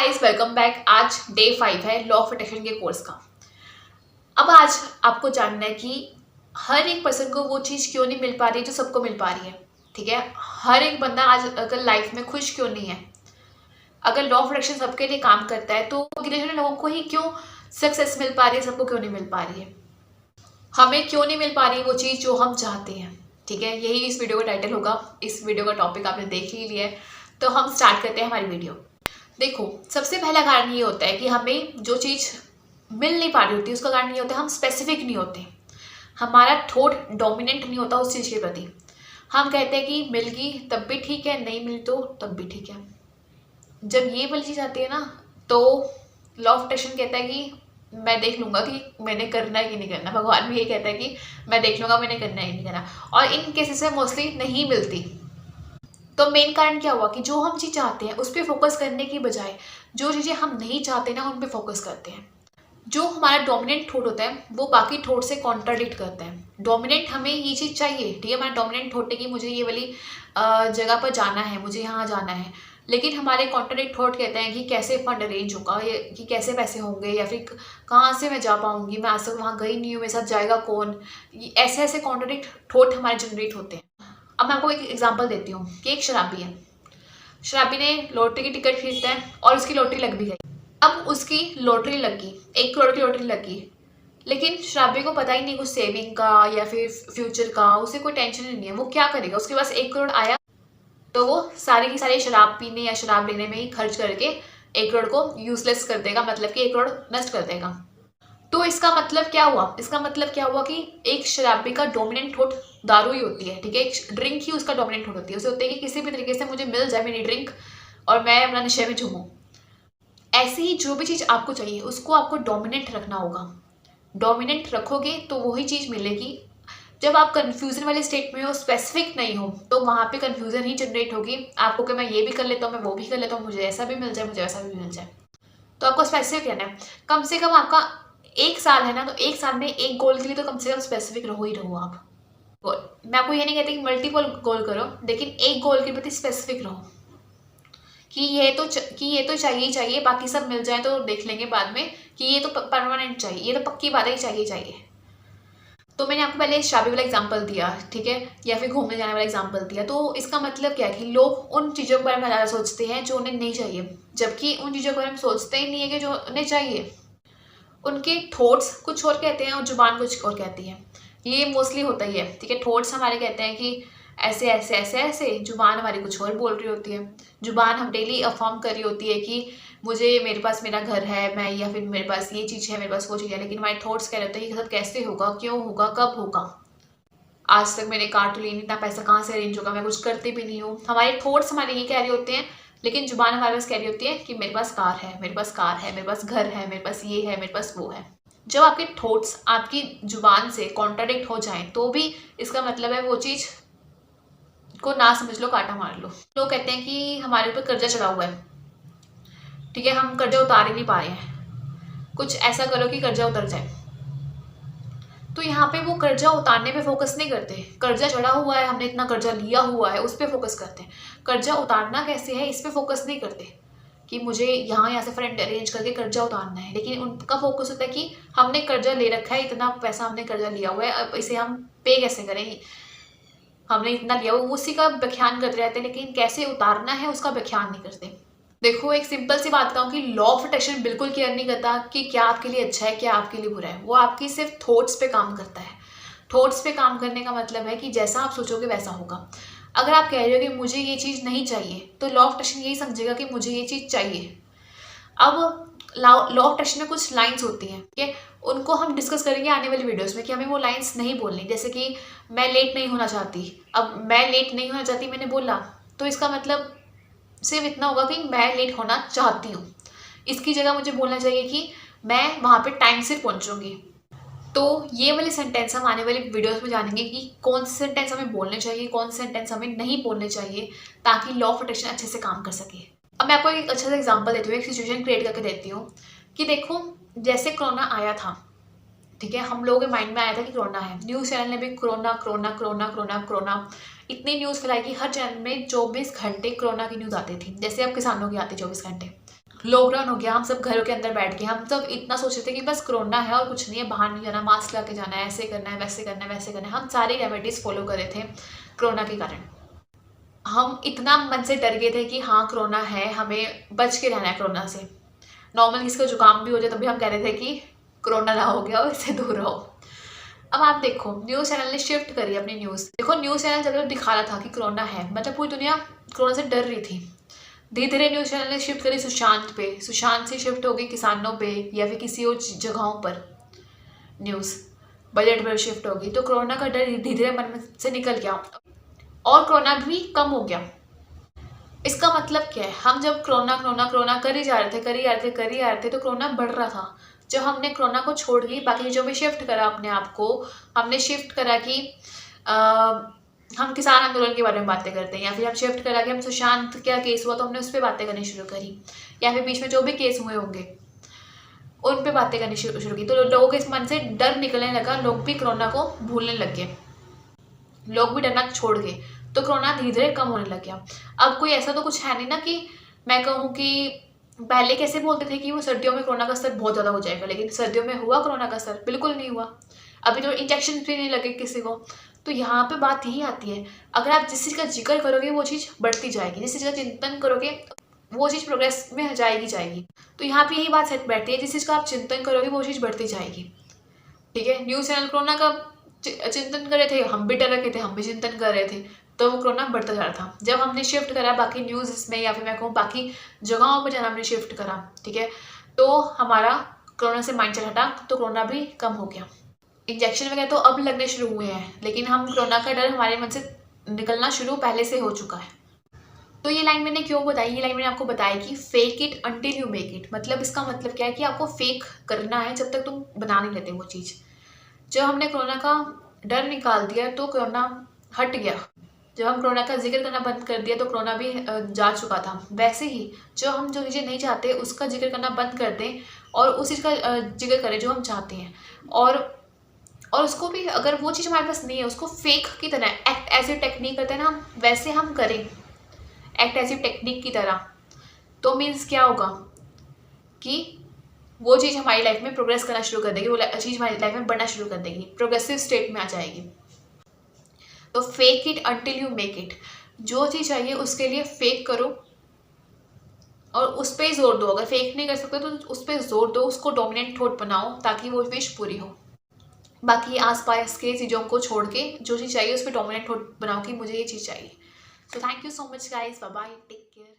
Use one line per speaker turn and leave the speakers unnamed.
Guys, welcome back. आज day 5 है law of attraction के कोर्स का। अब आज आपको जानना है कि हर एक पर्सन को वो चीज़ क्यों नहीं मिल पा रही जो सबको मिल पा रही है। ठीक है, हर एक बंदा आज अगर लाइफ में खुश क्यों नहीं है। अगर लॉ ऑफ अट्रैक्शन सबके लिए काम करता है तो गिने चुने लोगों को ही क्यों सक्सेस मिल पा रही है, सबको क्यों नहीं मिल पा रही है। हमें क्यों नहीं मिल पा रही वो चीज़ जो हम चाहते हैं। ठीक है, यही इस वीडियो का टाइटल होगा। इस वीडियो का टॉपिक आपने देख ही लिया है, तो हम स्टार्ट करते हैं हमारी वीडियो। देखो, सबसे पहला कारण ये होता है कि हमें जो चीज़ मिल नहीं पा रही होती उसका कारण ये होता है हम स्पेसिफिक नहीं होते। हमारा थॉट डोमिनेंट नहीं होता उस चीज़ के प्रति। हम कहते हैं कि मिल गई तब भी ठीक है, नहीं मिली तो तब भी ठीक है। जब ये वाली चीज़ आती है ना, तो लॉ ऑफ अट्रैक्शन कहता है कि मैं देख लूँगा कि मैंने करना है कि नहीं करना। भगवान भी ये कहता है कि मैं देख लूँगा मैंने करना है कि नहीं करना। और इन केसेस में मोस्टली नहीं मिलती। तो मेन कारण क्या हुआ कि जो हम चीज़ चाहते हैं उस पर फोकस करने की बजाय जो चीज़ें हम नहीं चाहते ना उन पे फोकस करते हैं। जो हमारा डोमिनेंट थॉट होता है वो बाकी थॉट से कॉन्ट्राडिक्ट करता है। डोमिनेंट हमें ये चीज़ चाहिए, ठीक है, हमारा डोमिनेंट थॉट है कि मुझे ये वाली जगह पर जाना है, मुझे यहाँ जाना है। लेकिन हमारे कॉन्ट्राडिक्ट थॉट कहते हैं कि कैसे फंड अरेंज होगा, या कि कैसे पैसे होंगे, या फिर कहाँ से मैं जा पाऊँगी, मैं आज तक वहाँ गई नहीं हूँ, मेरे साथ जाएगा कौन। ऐसे ऐसे कॉन्ट्राडिक्ट थॉट हमारे जनरेट होते हैं। अब मैं आपको एक एग्जांपल देती हूँ कि एक शराबी है। शराबी ने लॉटरी की टिकट खरीदता है और उसकी लॉटरी लग भी गई। अब उसकी लॉटरी लगी, 1 करोड़ की लॉटरी लगी, लेकिन शराबी को पता ही नहीं कुछ सेविंग का या फिर फ्यूचर का। उसे कोई टेंशन ही नहीं है। वो क्या करेगा, उसके पास 1 करोड़ आया तो वो सारे की सारे शराब पीने या शराब लेने में ही खर्च करके 1 करोड़ को यूजलेस कर देगा, मतलब कि 1 करोड़ नष्ट कर देगा। तो इसका मतलब क्या हुआ, इसका मतलब क्या हुआ कि एक शराबी का डोमिनेंट थॉट दारू ही होती है। ठीक है, एक ड्रिंक ही उसका डोमिनेंट थॉट होती है। उसे होता है कि किसी भी तरीके से मुझे मिल जाए मेरी ड्रिंक और मैं अपना नशे में झूमूं। ऐसे ही जो भी चीज़ आपको चाहिए उसको आपको डोमिनेंट रखना होगा। डोमिनेंट रखोगे तो वही चीज़ मिलेगी। जब आप कन्फ्यूजन वाले स्टेट में हो, स्पेसिफिक नहीं हो, तो वहाँ पे कन्फ्यूजन ही जनरेट होगी आपको कि मैं ये भी कर लेता हूँ, मैं वो भी कर लेता हूँ, मुझे ऐसा भी मिल जाए, मुझे वैसा भी मिल जाए। तो आपको स्पेसिफिक रहना है। कम से कम आपका 1 साल है ना, तो 1 साल में एक गोल के लिए तो कम से कम स्पेसिफिक रहो ही रहो आप। गोल, मैं आपको ये नहीं कहती कि मल्टीपल गोल करो, लेकिन एक गोल के प्रति स्पेसिफिक रहो कि ये तो चाहिए ही चाहिए, बाकी सब मिल जाए तो देख लेंगे बाद में, कि ये तो परमानेंट चाहिए, ये तो पक्की बात है, चाहिए चाहिए। तो मैंने आपको पहले शादी वाला एग्जांपल दिया, ठीक है, या फिर घूमने जाने वाला एग्जांपल दिया। तो इसका मतलब क्या है कि लोग उन चीज़ों के बारे में ज़्यादा सोचते हैं जो उन्हें नहीं चाहिए, जबकि उन चीज़ों के बारे में सोचते ही नहीं है कि जो उन्हें चाहिए। उनके थॉट्स कुछ और कहते हैं और जुबान कुछ और कहती है। ये मोस्टली होता ही है। ठीक है, थॉट्स हमारे कहते हैं कि ऐसे ऐसे ऐसे ऐसे, जुबान हमारी कुछ और बोल रही होती है। जुबान हम डेली अफर्म कर रही होती है कि मुझे, मेरे पास मेरा घर है, मैं, या फिर मेरे पास ये चीज़ है, मेरे पास वो चीज़ है। लेकिन हमारे थॉट्स कह रहे होते हैं कि सब कैसे होगा, क्यों होगा, कब होगा, आज तक मैंने कार तो ली नहीं, इतना पैसा कहाँ से अरेंज होगा, मैं कुछ करती भी नहीं हूँ। हमारे थॉट्स हमारे ये कह रहे होते हैं, लेकिन जुबान हमारे पास कह रही होती है कि मेरे पास कार है, मेरे पास कार है, मेरे पास घर है, मेरे पास ये है, मेरे पास वो है। जब आपके थॉट्स आपकी जुबान से कॉन्ट्राडिक्ट हो जाएं तो भी इसका मतलब है वो चीज़ को ना समझ लो, काटा मार लो। लोग कहते हैं कि हमारे ऊपर कर्जा चढ़ा हुआ है, ठीक है, हम कर्जा उतार ही नहीं पा रहे हैं, कुछ ऐसा करो कि कर्जा उतर जाए। तो यहाँ पे वो कर्जा उतारने पे फोकस नहीं करते। कर्जा चढ़ा हुआ है, हमने इतना कर्जा लिया हुआ है, उस पर फोकस करते हैं। कर्जा उतारना कैसे है इस पर फोकस नहीं करते कि मुझे यहाँ से फ्रेंड अरेंज करके कर्जा उतारना है। लेकिन उनका फोकस होता है कि हमने कर्जा ले रखा है, इतना पैसा हमने कर्जा लिया हुआ है, अब इसे हम पे कैसे करें, हमने इतना लिया हुआ, उसी का व्याख्यान करते रहते हैं, लेकिन कैसे उतारना है उसका व्याख्यान नहीं करते। देखो, एक सिंपल सी बात कहूँ कि लॉ ऑफ अट्रैक्शन बिल्कुल केयर नहीं करता कि क्या आपके लिए अच्छा है, क्या आपके लिए बुरा है। वो आपकी सिर्फ थॉट्स पे काम करता है। थॉट्स पे काम करने का मतलब है कि जैसा आप सोचोगे वैसा होगा। अगर आप कह रहे हो कि मुझे ये चीज़ नहीं चाहिए, तो लॉ ऑफ अट्रैक्शन यही समझेगा कि मुझे ये चीज़ चाहिए। अब लॉ ऑफ अट्रैक्शन में कुछ लाइंस होती हैं, ठीक है, उनको हम डिस्कस करेंगे आने वाली वीडियोस में कि हमें वो लाइंस नहीं बोलनी। जैसे कि मैं लेट नहीं होना चाहती, अब मैं लेट नहीं होना चाहती मैंने बोला, तो इसका मतलब सिर्फ इतना होगा कि मैं लेट होना चाहती हूँ। इसकी जगह मुझे बोलना चाहिए कि मैं वहाँ पे टाइम से पहुँचूंगी। तो ये वाले सेंटेंस हम आने वाली वीडियोस में जानेंगे कि कौन से सेंटेंस हमें बोलने चाहिए, कौन से सेंटेंस हमें नहीं बोलने चाहिए, ताकि लॉ ऑफ अट्रैक्शन अच्छे से काम कर सके। अब मैं आपको एक अच्छा सा एग्जांपल देती हूँ, एक सिचुएशन क्रिएट करके देती हूँ कि देखो, जैसे कोरोना आया था, ठीक है, हम लोगों के माइंड में आया था कि कोरोना है। न्यूज़ चैनल ने भी corona corona corona corona corona इतनी न्यूज़ फैलाई कि हर चैनल में 24 घंटे कोरोना की न्यूज़ आती थी, जैसे अब किसानों की आती 24 घंटे। लॉकडाउन हो गया, हम सब घरों के अंदर बैठ गए, हम सब इतना सोच रहे थे कि बस कोरोना है और कुछ नहीं है, बाहर नहीं जाना, मास्क लगा के जाना है, ऐसे करना है, वैसे करना है, वैसे करना है। हम सारे रेमेडीज़ फॉलो कर रहे थे कोरोना के कारण। हम इतना मन से डर गए थे कि हाँ कोरोना है, हमें बच के रहना है कोरोना से। नॉर्मल किसी को जुकाम भी हो जाए तभी हम कह रहे थे कि कोरोना ना हो गया और इससे दूर रहो। अब आप देखो न्यूज़ चैनल ने शिफ्ट करी अपनी न्यूज़। देखो न्यूज़ चैनल जब दिखा रहा था कि कोरोना है, मतलब पूरी दुनिया कोरोना से डर रही थी। धीरे धीरे न्यूज़ चैनल ने शिफ्ट करी सुशांत पे, सुशांत से शिफ्ट हो गई किसानों पे या फिर किसी और जगहों पर। न्यूज़ बजट पर शिफ्ट हो गई, तो कोरोना का डर धीरे धीरे मन से निकल गया और कोरोना भी कम हो गया। इसका मतलब क्या है, हम जब कोरोना कोरोना कोरोना कर ही जा रहे थे, कर ही जा रहे थे, कर ही जा रहे थे, तो कोरोना बढ़ रहा था। जब हमने कोरोना को छोड़ के बाकी चीज़ों में शिफ्ट करा अपने आप को, हमने शिफ्ट करा कि हम किसान आंदोलन के बारे में बातें करते हैं, या फिर हम शिफ्ट करा कि हम सुशांत क्या केस हुआ तो हमने उस पर बातें करनी शुरू करी, या फिर बीच में जो भी केस हुए होंगे उन पे बातें करनी शुरू की, तो लोगों के इस मन से डर निकलने लगा, लोग भी कोरोना को भूलने लग गए, लोग भी डरना छोड़ गए, तो कोरोना धीरे धीरे कम होने लग गया। अब कोई ऐसा तो कुछ है नहीं ना कि मैं कहूँ कि पहले कैसे बोलते थे कि वो सर्दियों में कोरोना का असर बहुत ज़्यादा हो जाएगा, लेकिन सर्दियों में हुआ कोरोना का असर? बिल्कुल नहीं हुआ। अभी तो इंजेक्शन भी नहीं लगे किसी को। तो यहाँ पे बात यही आती है, अगर आप जिस चीज़ का जिक्र करोगे वो चीज़ बढ़ती जाएगी, जिस चीज़ का चिंतन करोगे वो चीज़ प्रोग्रेस में जाएगी। तो यहाँ पे यही बात सेट बैठती है, जिस चीज़ का आप चिंतन करोगे वो चीज़ बढ़ती जाएगी। ठीक है, न्यूज़ चैनल कोरोना का चिंतन कर रहे थे, हम भी डर रखे थे, हम भी चिंतन कर रहे थे, तो वो कोरोना बढ़ता जा रहा था। जब हमने शिफ्ट करा बाकी न्यूज़ में, या फिर मैं कहूँ बाकी जगहों पर जब हमने शिफ्ट करा, ठीक है, तो हमारा कोरोना से माइंडसेट हटा, तो कोरोना भी कम हो गया। इंजेक्शन वगैरह तो अब लगने शुरू हुए हैं, लेकिन हम कोरोना का डर हमारे मन से निकलना शुरू पहले से हो चुका है। तो ये लाइन मैंने क्यों बताई? ये लाइन मैंने आपको बताई कि fake it until you make it. मतलब इसका मतलब क्या है कि आपको फेक करना है जब तक तुम बना नहीं लेते वो चीज़। जब हमने कोरोना का डर निकाल दिया तो कोरोना हट गया। जब हम कोरोना का जिक्र करना बंद कर दिया तो कोरोना भी जा चुका था। वैसे ही जो हम जो चीज़ें नहीं चाहते उसका जिक्र करना बंद कर दें और उस चीज़ का जिक्र करें जो हम चाहते हैं, और उसको भी अगर वो चीज़ हमारे पास नहीं है उसको फेक की तरह एक्ट एज ए टेक्निक करते हैं ना हम, वैसे हम करें एक्ट एज ए टेक्निक की तरह। तो मीन्स क्या होगा कि वो चीज़ हमारी लाइफ में प्रोग्रेस करना शुरू कर देगी, वो चीज़ हमारी लाइफ में बढ़ना शुरू कर देगी, प्रोग्रेसिव स्टेट में आ जाएगी। तो fake it until you make it. जो चीज़ चाहिए उसके लिए फेक करो और उस पर जोर दो। अगर फेक नहीं कर सकते तो उस पर जोर दो, उसको डोमिनेंट थॉट बनाओ ताकि वो विश पूरी हो। बाकी आसपास के चीज़ों को छोड़ के जो चीज़ चाहिए उस पर डोमिनेंट थॉट बनाओ कि मुझे ये चीज़ चाहिए। So thank you so much guys, bye bye, take care.